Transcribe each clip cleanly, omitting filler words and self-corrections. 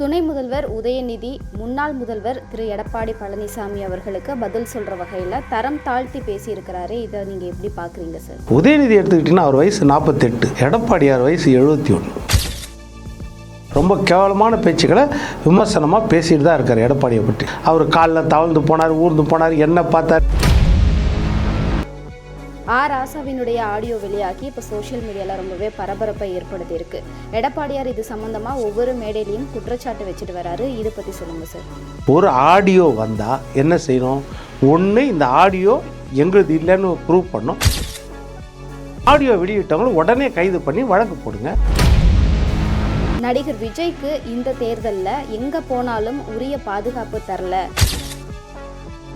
துணை முதல்வர் உதயநிதி முன்னாள் முதல்வர் திரு எடப்பாடி பழனிசாமி அவர்களுக்கு பதில் சொல்கிற வகையில் தரம் தாழ்த்தி பேசியிருக்கிறாரு. இதை நீங்கள் எப்படி பார்க்குறீங்க சார்? உதயநிதி எடுத்துக்கிட்டிங்கன்னா அவர் வயசு 48, எடப்பாடியார் வயசு 71. ரொம்ப கேவலமான பேச்சுக்களை விமர்சனமாக பேசிட்டு தான் இருக்கார் எடப்பாடியை பற்றி. அவர் காலில் தவழ்ந்து போனார், ஊர்ந்து போனார், என்ன பார்த்தார். ராசாவினுடைய ஆடியோ வெளியாகி இப்போ சோஷியல் மீடியாவில் ரொம்பவே பரபரப்பை ஏற்படுத்தி இருக்கு. எடப்பாடியார் இது சம்பந்தமாக ஒவ்வொரு மேடையிலையும் குற்றச்சாட்டு வச்சுட்டு வராரு. இதை பற்றி சொல்லுங்கள் சார். ஒரு ஆடியோ வந்தால் என்ன செய்யணும்? ஒன்று, இந்த ஆடியோ எங்களுது இல்லைன்னு ப்ரூவ் பண்ணோம். ஆடியோ வெளியிட்டவங்களும் உடனே கைது பண்ணி வழக்கு போடுங்க. நடிகர் விஜய்க்கு இந்த தேர்தலில் எங்கே போனாலும் உரிய பாதுகாப்பு தரல,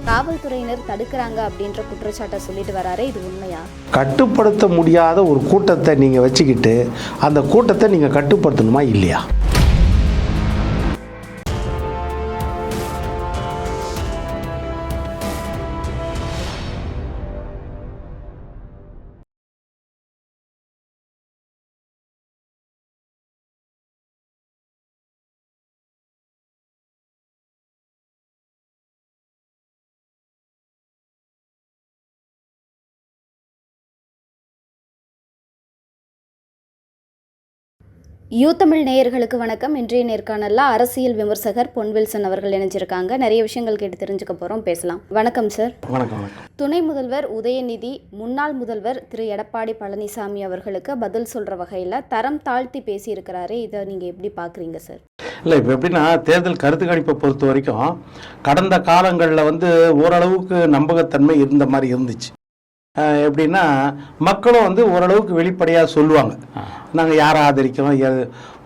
காவல்துறையினர் தடுக்கிறாங்க அப்படின்ற குற்றச்சாட்டை சொல்லிட்டு வராரு. இது உண்மையா? கட்டுப்படுத்த முடியாத ஒரு கூட்டத்தை நீங்கள் வச்சுக்கிட்டு அந்த கூட்டத்தை நீங்கள் கட்டுப்படுத்தணுமா இல்லையா? யூத்தமிழ் நேயர்களுக்கு வணக்கம். இன்றைய நேர்காணலில் அரசியல் விமர்சகர் பொன் வில்சன் அவர்கள் இணைஞ்சிருக்காங்க. நிறைய விஷயங்கள் கேட்டு தெரிஞ்சுக்க போகிறோம், பேசலாம். வணக்கம் சார். வணக்கம். துணை முதல்வர் உதயநிதி முன்னாள் முதல்வர் திரு எடப்பாடி பழனிசாமி அவர்களுக்கு பதில் சொல்கிற வகையில் தரம் தாழ்த்தி பேசியிருக்கிறாரு. இதை நீங்கள் எப்படி பார்க்குறீங்க சார்? இல்லை, இப்போ எப்படின்னா, தேர்தல் கருத்து கணிப்பை பொறுத்த வரைக்கும் கடந்த காலங்களில் ஓரளவுக்கு நம்பகத்தன்மை இருந்த மாதிரி இருந்துச்சு. எப்படின்னா, மக்களும் ஓரளவுக்கு வெளிப்படையாக சொல்லுவாங்க, நாங்கள் யாரை ஆதரிக்கிறோம்.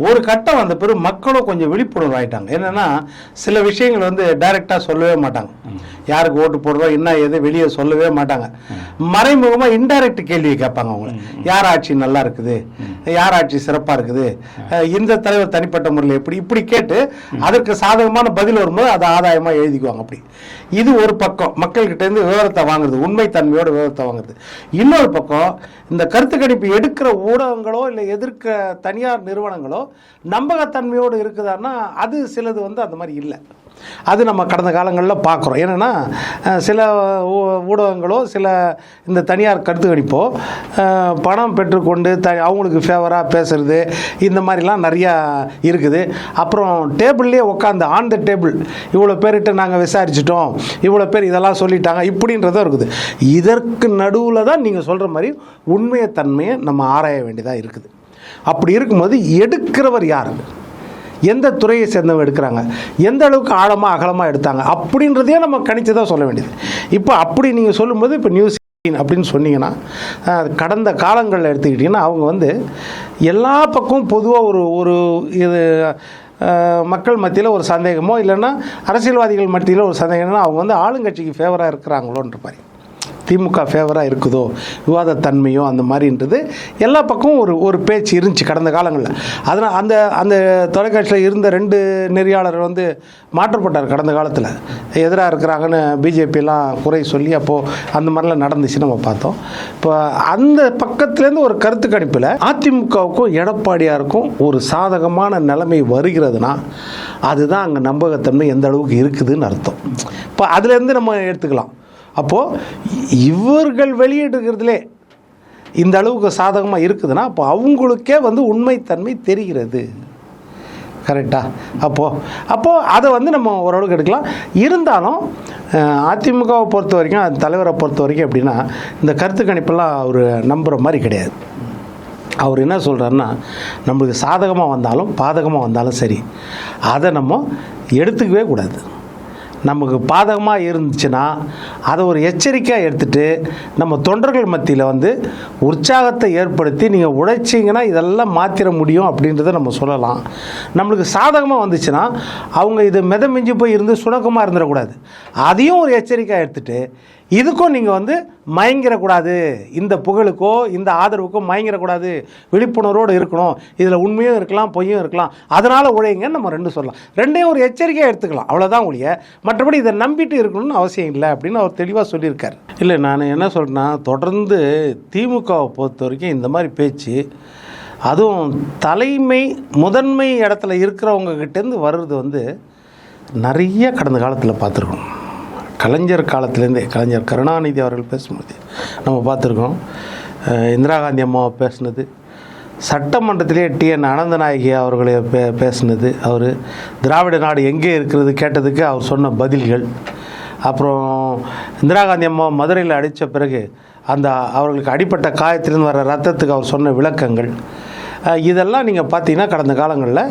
ஒரு கட்டம் வந்த பிறகு மக்களும் கொஞ்சம் விழிப்புணர்வு ஆகிட்டாங்க. என்னென்னா, சில விஷயங்கள் டைரெக்டாக சொல்லவே மாட்டாங்க. யாருக்கு ஓட்டு போடுறோம் என்ன எது வெளியே சொல்லவே மாட்டாங்க. மறைமுகமாக இன்டைரக்ட் கேள்வியை கேட்பாங்க. அவங்க யார் ஆட்சி நல்லா இருக்குது, யார் ஆட்சி சிறப்பாக இருக்குது, இந்த தலைவர் தனிப்பட்ட முறையில் இப்படி கேட்டு அதற்கு சாதகமான பதில் வரும்போது அதை ஆதாயமாக எழுதிக்குவாங்க. அப்படி இது ஒரு பக்கம் மக்கள்கிட்டேருந்து விவரத்தை வாங்குறது, உண்மைத்தன்மையோட விவரத்தை வாங்குறது. இன்னொரு பக்கம் இந்த கருத்து கணிப்பு எடுக்கிற ஊடகங்களோ இல்லை எதிர்க்க தனியார் நிறுவனங்களோ நம்பகத்தன்மையோடு இருக்குதான்னா அது சிலது அந்த மாதிரி இல்லை. அது நம்ம கடந்த காலங்களில் பார்க்குறோம். என்னென்னா, சில ஊடகங்களோ சில இந்த தனியார் கருத்து கணிப்போ பணம் பெற்றுக்கொண்டு அவங்களுக்கு ஃபேவராக பேசுகிறது, இந்த மாதிரிலாம் நிறையா இருக்குது. அப்புறம் டேபிள்லேயே உட்காந்து ஆன் த டேபிள் இவ்வளோ பேர்கிட்ட நாங்கள் விசாரிச்சிட்டோம், இவ்வளோ பேர் இதெல்லாம் சொல்லிட்டாங்க, இப்படின்றதும் இருக்குது. இதற்கு நடுவில் தான் நீங்கள் சொல்கிற மாதிரி உண்மையத்தன்மையை நம்ம ஆராய வேண்டியதாக இருக்குது. அப்படி இருக்கும்போது எடுக்கிறவர் யார், எந்த துறையை சேர்ந்தவங்க எடுக்கிறாங்க, எந்த அளவுக்கு ஆழமாக அகலமாக எடுத்தாங்க அப்படின்றதையே நம்ம கணித்து தான் சொல்ல வேண்டியது. இப்போ அப்படி நீங்கள் சொல்லும்போது, இப்போ நியூஸ் அப்படின்னு சொன்னீங்கன்னா, கடந்த காலங்களில் எடுத்துக்கிட்டிங்கன்னா அவங்க எல்லா பக்கமும் பொதுவாக ஒரு இது மக்கள் மத்தியில் ஒரு சந்தேகமோ இல்லைன்னா அரசியல்வாதிகள் மத்தியில் ஒரு சந்தேகம்னா அவங்க ஆளுங்கட்சிக்கு ஃபேவராக இருக்கிறாங்களோன்ற மாதிரி, திமுக ஃபேவராக இருக்குதோ, விவாதத்தன்மையோ அந்த மாதிரின்றது எல்லா பக்கமும் ஒரு பேச்சு இருந்துச்சு கடந்த காலங்களில். அதனால் அந்த தொலைக்காட்சியில் இருந்த 2 நெறியாளர் மாற்றப்பட்டார் கடந்த காலத்தில். எதிராக இருக்கிறாங்கன்னு பிஜேபியெல்லாம் குறை சொல்லி அப்போது அந்த மாதிரிலாம் நடந்துச்சு, நம்ம பார்த்தோம். இப்போ அந்த பக்கத்துலேருந்து ஒரு கருத்து கணிப்பில் அதிமுகவுக்கும் எடப்பாடியாருக்கும் ஒரு சாதகமான நிலைமை வருகிறதுனா அதுதான் அங்கே நம்பகத்தன்மை எந்த அளவுக்கு இருக்குதுன்னு அர்த்தம். இப்போ அதுலேருந்து நம்ம எடுத்துக்கலாம். அப்போது இவர்கள் வெளியிடுகிறதுலே இந்த அளவுக்கு சாதகமாக இருக்குதுன்னா அப்போ அவங்களுக்கே உண்மைத்தன்மை தெரிகிறது. கரெக்டாக? அப்போது அதை நம்ம ஓரளவுக்கு எடுக்கலாம். இருந்தாலும் அதிமுகவை பொறுத்த வரைக்கும், அந்த தலைவரை பொறுத்த வரைக்கும் எப்படின்னா, இந்த கருத்து கணிப்பெல்லாம் அவர் நம்புகிற மாதிரி கிடையாது. அவர் என்ன சொல்கிறாருன்னா, நம்மளுக்கு சாதகமாக வந்தாலும் பாதகமாக வந்தாலும் சரி, அதை நம்ம எடுத்துக்கவே கூடாது. நமக்கு பாதகமாக இருந்துச்சுன்னா அதை ஒரு எச்சரிக்கையாக எடுத்துகிட்டு நம்ம தொண்டர்கள் மத்தியில் உற்சாகத்தை ஏற்படுத்தி நீங்கள் உழைச்சிங்கன்னா இதெல்லாம் மாற்றிட முடியும் அப்படின்றத நம்ம சொல்லலாம். நம்மளுக்கு சாதகமாக வந்துச்சுன்னா அவங்க இது மிதமிஞ்சி போய் சுணக்கமாக இருந்துடக்கூடாது, அதையும் ஒரு எச்சரிக்கையாக எடுத்துகிட்டு இதுக்கும் நீங்கள் மயங்கிடக்கூடாது, இந்த புகழுக்கோ இந்த ஆதரவுக்கோ மயங்கிடக்கூடாது, விழிப்புணர்வோடு இருக்கணும், இதில் உண்மையும் இருக்கலாம் பொய்யும் இருக்கலாம், அதனால் உழைங்கன்னு நம்ம 2 சொல்லலாம். 2ஐயும் ஒரு எச்சரிக்கையாக எடுத்துக்கலாம், அவ்வளோதான் ஒழிய மற்றபடி இதை நம்பிட்டு இருக்கணும்னு அவசியம் இல்லை அப்படின்னு அவர் தெளிவாக சொல்லியிருக்கார். இல்லை, நான் என்ன சொல்கிறேன்னா, தொடர்ந்து திமுகவை பொறுத்த வரைக்கும் இந்த மாதிரி பேச்சு அதுவும் முதன்மை இடத்துல இருக்கிறவங்ககிட்டேருந்து வர்றது வந்து நிறைய கடந்த காலத்தில் பார்த்துருக்கோம். கலைஞர் காலத்துலேருந்தே, கலைஞர் கருணாநிதி அவர்கள் பேசும்போது நம்ம பார்த்துருக்கோம். இந்திரா காந்தி அம்மாவை பேசுனது, சட்டமன்றத்திலே டிஎன் அனந்தநாயகி அவர்களை பேசுனது, அவர் திராவிட நாடு எங்கே இருக்கிறது கேட்டதுக்கு அவர் சொன்ன பதில்கள், அப்புறம் இந்திரா காந்தி அம்மா மதுரையில் அடித்த பிறகு அந்த அவர்களுக்கு அடிப்பட்ட காயத்திலிருந்து வர ரத்தத்துக்கு அவர் சொன்ன விளக்கங்கள், இதெல்லாம் நீங்கள் பார்த்தீங்கன்னா கடந்த காலங்களில்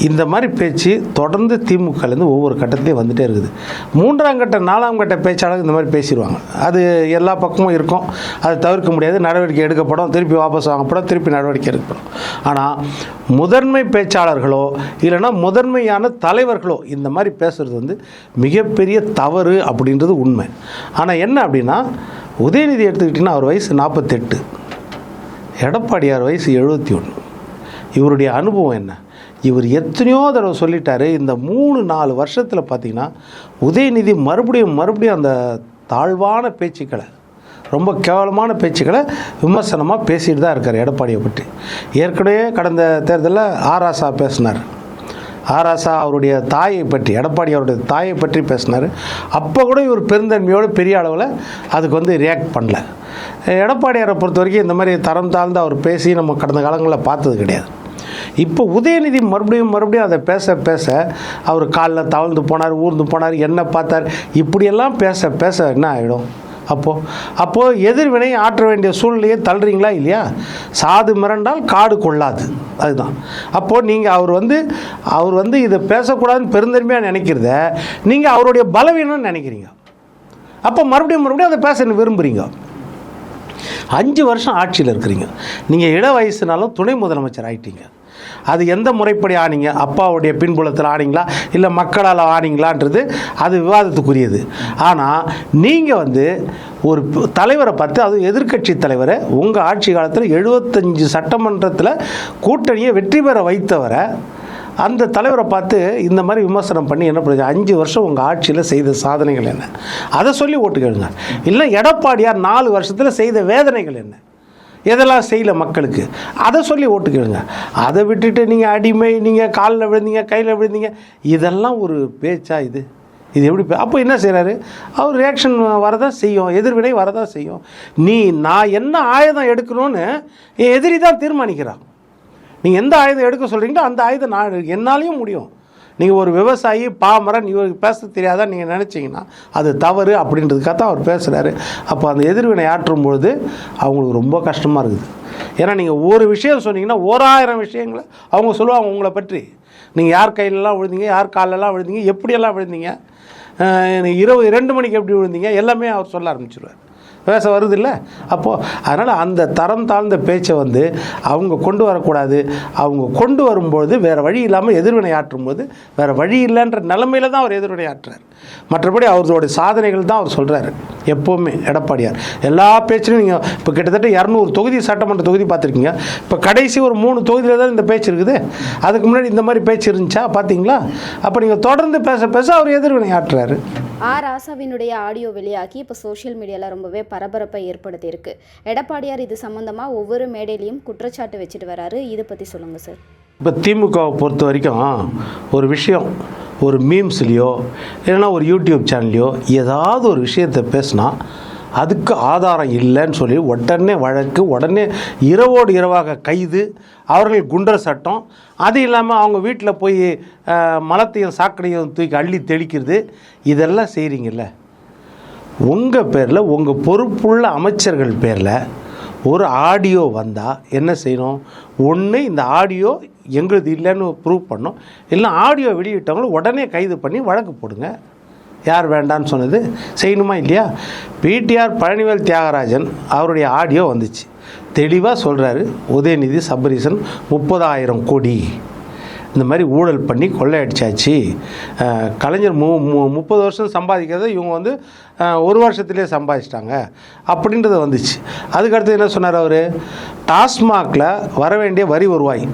இந்த மாதிரி பேச்சு தொடர்ந்து திமுகலேருந்து ஒவ்வொரு கட்டத்துலேயும் வந்துகிட்டே இருக்குது. 3ஆம் கட்ட 4ஆம் கட்ட பேச்சாளர் இந்த மாதிரி பேசிடுவாங்க. அது எல்லா பக்கமும் இருக்கும், அதை தவிர்க்க முடியாது. நடவடிக்கை எடுக்கப்படும், திருப்பி வாபஸ் வாங்கப்படும், திருப்பி நடவடிக்கை எடுக்கப்படும். ஆனால் முதன்மை பேச்சாளர்களோ இல்லைன்னா முதன்மையான தலைவர்களோ இந்த மாதிரி பேசுகிறது வந்து மிகப்பெரிய தவறு அப்படின்றது உண்மை. ஆனால் என்ன அப்படின்னா, உதயநிதி எடுத்துக்கிட்டிங்கன்னா அவர் வயசு 48, எடப்பாடியார் வயசு 71. இவருடைய அனுபவம் என்ன? இவர் எத்தனையோ தடவை சொல்லிட்டாரு. இந்த 3-4 வருஷத்தில் பார்த்திங்கன்னா உதயநிதி மறுபடியும் அந்த தாழ்வான பேச்சுக்களை, ரொம்ப கேவலமான பேச்சுக்களை விமர்சனமாக பேசிட்டு தான் இருக்கார் எடப்பாடியை பற்றி. ஏற்கனவே கடந்த தேர்தலில் ஆராசா பேசினார். ஆராசா அவருடைய தாயை பற்றி, எடப்பாடி அவருடைய தாயை பற்றி பேசினார். அப்போ கூட இவர் பெருந்தன்மையோடு பெரிய அளவில் அதுக்கு வந்து ரியாக்ட் பண்ணல. எடப்பாடியாரை பொறுத்த வரைக்கும் இந்த மாதிரி தரம் தாழ்ந்து அவர் பேசி நம்ம கடந்த காலங்களில் பார்த்தது கிடையாது. இப்போ உதயநிதி மறுபடியும் அதை பேச அவர் காலில் தவழ்ந்து போனார், ஊர்ந்து போனார், என்ன பார்த்தார், இப்படியெல்லாம் பேச என்ன ஆகிடும்? அப்போது எதிர்வினை ஆற்ற வேண்டிய சூழ்நிலையை தள்ளுறீங்களா இல்லையா? சாது மிரண்டால் காடு கொள்ளாது, அதுதான். அப்போது நீங்கள் அவர் வந்து இதை பேசக்கூடாதுன்னு பெருந்தன்மையாக நினைக்கிறத நீங்கள் அவருடைய பலவீனம்னு நினைக்கிறீங்க. அப்போ மறுபடியும் அதை பேச விரும்புகிறீங்க. 5 வருஷம் ஆட்சியில் இருக்கிறீங்க. நீங்கள் இள வயசுனாலும் துணை முதலமைச்சர் ஆகிட்டீங்க. அது எந்த முறைப்படி ஆனீங்க? அப்பாவுடைய பின்புலத்தில் ஆனீங்களா இல்லை மக்களால் ஆனீங்களான்றது அது விவாதத்துக்குரியது. ஆனால் நீங்கள் வந்து ஒரு தலைவரை பார்த்து, அது எதிர்க்கட்சி தலைவரை, உங்கள் ஆட்சி காலத்தில் 75 சட்டமன்றத்தில் கூட்டணியை வெற்றி பெற வைத்தவரை, அந்த தலைவரை பார்த்து இந்த மாதிரி விமர்சனம் பண்ணி என்ன பண்ணுறது? 5 வருஷம் உங்கள் ஆட்சியில் செய்த சாதனைகள் என்ன, அதை சொல்லி ஓட்டு கேளுங்க. இல்லை எடப்பாடியார் 4 வருஷத்தில் செய்த வேதனைகள் என்ன, எதெல்லாம் செய்யல மக்களுக்கு, அதை சொல்லி ஓட்டு கேளுங்க. அதை விட்டுட்டு நீங்கள் அடிமை, நீங்கள் காலில் விழுந்தீங்க, கையில் விழுந்தீங்க, இதெல்லாம் ஒரு பேச்சா? இது எப்படி? அப்போ என்ன செய்கிறாரு அவர்? ரியாக்ஷன் வரதான் செய்யும், எதிர்வினை வரதான் செய்யும். நான் என்ன ஆயுதம் எடுக்கணும்னு என் எதிரி தான் தீர்மானிக்கிறான். நீங்கள் எந்த ஆயுதம் எடுக்க சொல்கிறீங்களோ அந்த ஆயுதம் நான் என்னாலையும் முடியும். நீங்கள் ஒரு விவசாயி பாமரன், இவருக்கு பேச தெரியாதான் நீங்கள் நினச்சிங்கன்னா அது தவறு அப்படின்றதுக்காக தான் அவர் பேசுகிறாரு. அப்போ அந்த எதிர்வினை ஆற்றும் பொழுது அவங்களுக்கு ரொம்ப கஷ்டமாக இருக்குது. ஏன்னா நீங்கள் ஒரு விஷயம் சொன்னீங்கன்னா 1000 விஷயங்களை அவங்க சொல்லுவாங்க உங்களை பற்றி. நீங்கள் யார் கையிலலாம் விழுந்தீங்க, யார் காலெல்லாம் விழுந்தீங்க, எப்படியெல்லாம் விழுந்தீங்க, 2 மணிக்கு எப்படி விழுந்தீங்க, எல்லாமே அவர் சொல்ல ஆரம்பிச்சிடுவார். பேச வருது இல்லை? அப்போது அதனால் அந்த தரம் தாழ்ந்த பேச்சை வந்து அவங்க கொண்டு வரக்கூடாது. அவங்க கொண்டு வரும்பொழுது வேறு வழி இல்லாமல் எதிர்வினை ஆற்றும்போது வேறு வழி இல்லைன்ற நிலைமையில் தான் அவர் எதிர்வினை ஆற்றுறார். மற்றபடி அவர்களுடைய சாதனைகள் தான் அவர் சொல்கிறாரு எப்போவுமே எடப்பாடியார். எல்லா பேச்சிலும் நீங்கள் இப்போ கிட்டத்தட்ட 200 தொகுதி சட்டமன்ற தொகுதி பார்த்துருக்கீங்க. இப்போ கடைசி ஒரு 3 தொகுதியில் தான் இந்த பேச்சு இருக்குது. அதுக்கு முன்னாடி இந்த மாதிரி பேச்சு இருந்துச்சா பார்த்தீங்களா? அப்போ நீங்கள் தொடர்ந்து பேச அவர் எதிர்வினை ஆற்றுறாரு. ராசாவினுடைய ஆடியோ வெளியாகி இப்போ சோஷியல் மீடியாவில் ரொம்பவே பரபரப்பை ஏற்படுத்தியிருக்கு. எடப்பாடியார் இது சம்மந்தமாக ஒவ்வொரு மேடையிலையும் குற்றச்சாட்டு வச்சுட்டு வராரு. இதை பற்றி சொல்லுங்கள் சார். இப்போ திமுகவை பொறுத்த வரைக்கும் ஒரு விஷயம், ஒரு மீம்ஸ்லேயோ இல்லைன்னா ஒரு யூடியூப் சேனல்லையோ ஏதாவது ஒரு விஷயத்தை பேசினா அதுக்கு ஆதாரம் இல்லைன்னு சொல்லி உடனே வழக்கு, உடனே இரவோடு இரவாக கைது, அவர்கள் குண்டர் சட்டம், அது இல்லாமல் அவங்க வீட்டில் போய் மலத்தையும் சாக்கடையும் தூக்கி அள்ளி தெளிக்கிறது, இதெல்லாம் செய்கிறீங்கல்ல. உங்கள் பேரில், உங்கள் பொறுப்புள்ள அமைச்சர்கள் பேரில் ஒரு ஆடியோ வந்தால் என்ன செய்யணும்? ஒன்று இந்த ஆடியோ எங்களுது இல்லைன்னு ப்ரூவ் பண்ணணும், இல்லை ஆடியோ வெளியிட்டவங்கள உடனே கைது பண்ணி வழக்கு போடுங்க. யார் வேண்டான்னு சொன்னது? செய்யணுமா இல்லையா? பிடிஆர் பழனிவேல் தியாகராஜன் அவருடைய ஆடியோ வந்துச்சு. தெளிவாக சொல்கிறாரு, உதயநிதி சபரீசன் 30,000 கோடி இந்த மாதிரி ஊழல் பண்ணி கொள்ளையடிச்சாச்சு. கலைஞர் 30 வருஷம் சம்பாதிக்கிறத இவங்க வந்து 1 வருஷத்துலேயே சம்பாதிச்சிட்டாங்க அப்படின்றது வந்துச்சு. அதுக்கடுத்து என்ன சொன்னார் அவர்? டாஸ்மாகில் வர வேண்டிய வரி வருவாய்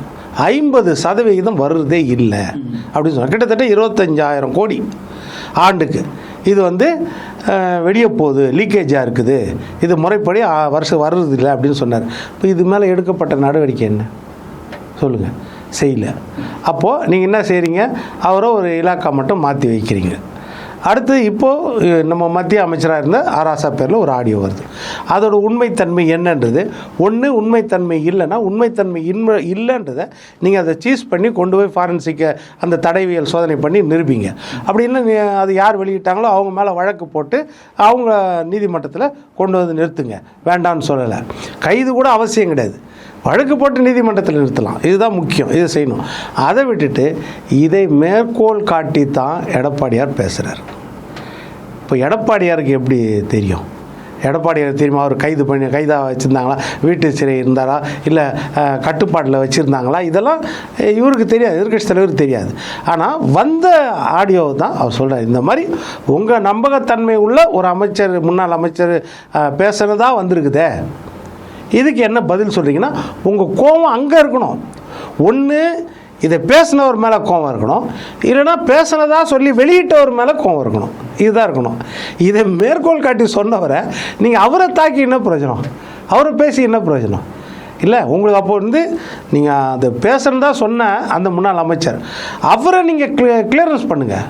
50% வருவதே இல்லை அப்படின்னு சொன்னார். கிட்டத்தட்ட 25,000 கோடி ஆண்டுக்கு இது வந்து வெளியே போகுது, லீக்கேஜாக இருக்குது, இது முறைப்படி வருஷம் வர்றது இல்லை அப்படின்னு சொன்னார். இப்போ இது மேலே எடுக்கப்பட்ட நடவடிக்கை என்ன? சொல்லுங்கள், செய்யல. அப்போது நீங்கள் என்ன செய்கிறீங்க, அவரை ஒரு இலாக்கா மட்டும் மாற்றி வைக்கிறீங்க. அடுத்து இப்போது நம்ம மத்திய அமைச்சராக இருந்த ஆராசா பேரில் ஒரு ஆடியோ வருது. அதோட உண்மைத்தன்மை என்னன்றது, ஒன்று உண்மைத்தன்மை இல்லைன்னா உண்மைத்தன்மை இல்லைன்றதை நீங்கள் அதை சீஸ் பண்ணி கொண்டு போய் ஃபாரன்சிக்கை அந்த தடயவியல் சோதனை பண்ணி நிரூபிங்க. அப்படி இல்லை அது யார் வெளியிட்டாங்களோ அவங்க மேலே வழக்கு போட்டு அவங்க நீதிமன்றத்தில் கொண்டு வந்து நிறுத்துங்க, வேண்டான்னு சொல்லலை. கைது கூட அவசியம் கிடையாது, வழக்கு போட்டு நீதிமன்றத்தில் நிறுத்தலாம். இதுதான் முக்கியம், இதை செய்யணும். அதை விட்டுட்டு இதை மேற்கோள் காட்டி தான் எடப்பாடியார் பேசுகிறார். இப்போ எடப்பாடியாருக்கு எப்படி தெரியும்? எடப்பாடியார் தெரியுமா அவர் கைதாக வச்சுருந்தாங்களா, வீட்டு சிறை இருந்தாரா, இல்லை கட்டுப்பாட்டில் வச்சுருந்தாங்களா? இதெல்லாம் இவருக்கு தெரியாது, எதிர்க்கட்சி தலைவருக்கு தெரியாது. ஆனால் வந்த ஆடியோ தான் அவர் சொல்கிறார். இந்த மாதிரி உங்கள் நம்பகத்தன்மை உள்ள ஒரு அமைச்சர், முன்னாள் அமைச்சர் பேசுகிறதா வந்திருக்குதே, இதுக்கு என்ன பதில் சொல்கிறீங்கன்னா, உங்கள் கோபம் அங்கே இருக்கணும். ஒன்று இதை பேசினவர் மேலே கோபம் இருக்கணும், இல்லைனா பேசினதா சொல்லி வெளியிட்டவர் மேலே கோபம் இருக்கணும். இதுதான் இருக்கணும். இதை மேற்கோள் காட்டி சொன்னவரை நீங்கள் அவரை தாக்கி என்ன பிரயோஜனம், அவரை பேசி என்ன பிரயோஜனம் இல்லை உங்களுக்கு? அப்போ நீங்கள் அதை பேசுகிறதா சொன்ன அந்த முன்னாள் அமைச்சர் அவரை நீங்கள் கிளியரன்ஸ் பண்ணுங்கள்,